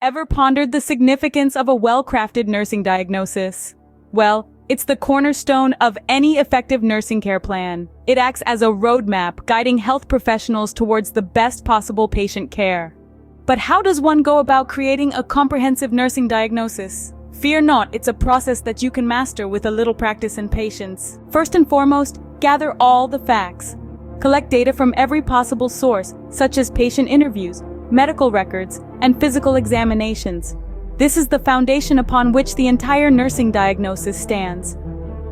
Ever pondered the significance of a well-crafted nursing diagnosis? Well, it's the cornerstone of any effective nursing care plan. It acts as a roadmap guiding health professionals towards the best possible patient care. But how does one go about creating a comprehensive nursing diagnosis? Fear not, it's a process that you can master with a little practice and patience. First and foremost, gather all the facts. Collect data from every possible source, such as patient interviews, medical records, and physical examinations. This is the foundation upon which the entire nursing diagnosis stands.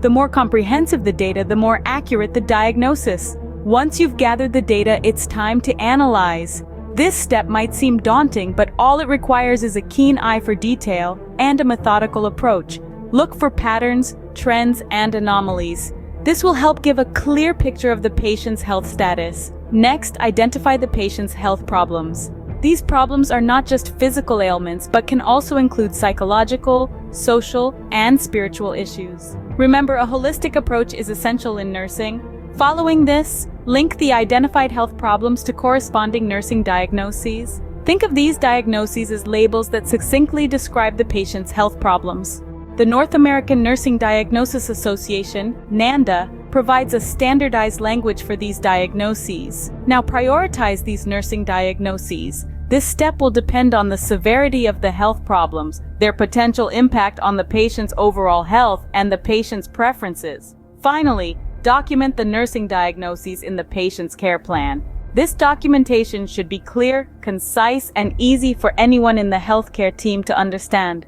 The more comprehensive the data, the more accurate the diagnosis. Once you've gathered the data, it's time to analyze. This step might seem daunting, but all it requires is a keen eye for detail and a methodical approach. Look for patterns, trends, and anomalies. This will help give a clear picture of the patient's health status. Next, identify the patient's health problems. These problems are not just physical ailments, but can also include psychological, social, and spiritual issues. Remember, a holistic approach is essential in nursing. Following this, link the identified health problems to corresponding nursing diagnoses. Think of these diagnoses as labels that succinctly describe the patient's health problems. The North American Nursing Diagnosis Association, NANDA, provides a standardized language for these diagnoses. Now prioritize these nursing diagnoses. This step will depend on the severity of the health problems, their potential impact on the patient's overall health, and the patient's preferences. Finally, document the nursing diagnoses in the patient's care plan. This documentation should be clear, concise, and easy for anyone in the healthcare team to understand.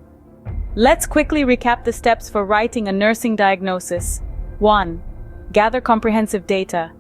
Let's quickly recap the steps for writing a nursing diagnosis. 1. Gather comprehensive data.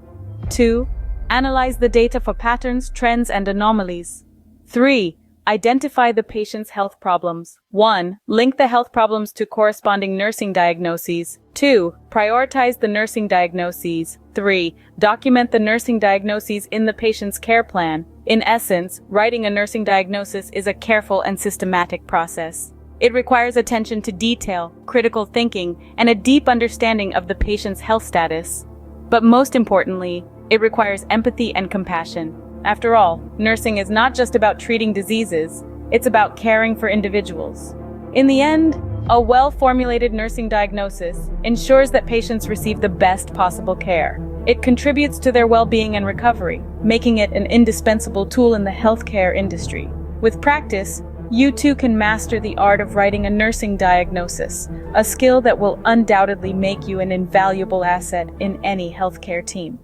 2. Analyze the data for patterns, trends, and anomalies. 3. Identify the patient's health problems. 1. Link the health problems to corresponding nursing diagnoses. 2. Prioritize the nursing diagnoses. 3. Document the nursing diagnoses in the patient's care plan. In essence, writing a nursing diagnosis is a careful and systematic process. It requires attention to detail, critical thinking, and a deep understanding of the patient's health status. But most importantly, it requires empathy and compassion. After all, nursing is not just about treating diseases, it's about caring for individuals. In the end, a well-formulated nursing diagnosis ensures that patients receive the best possible care. It contributes to their well-being and recovery, making it an indispensable tool in the healthcare industry. With practice, you too can master the art of writing a nursing diagnosis, a skill that will undoubtedly make you an invaluable asset in any healthcare team.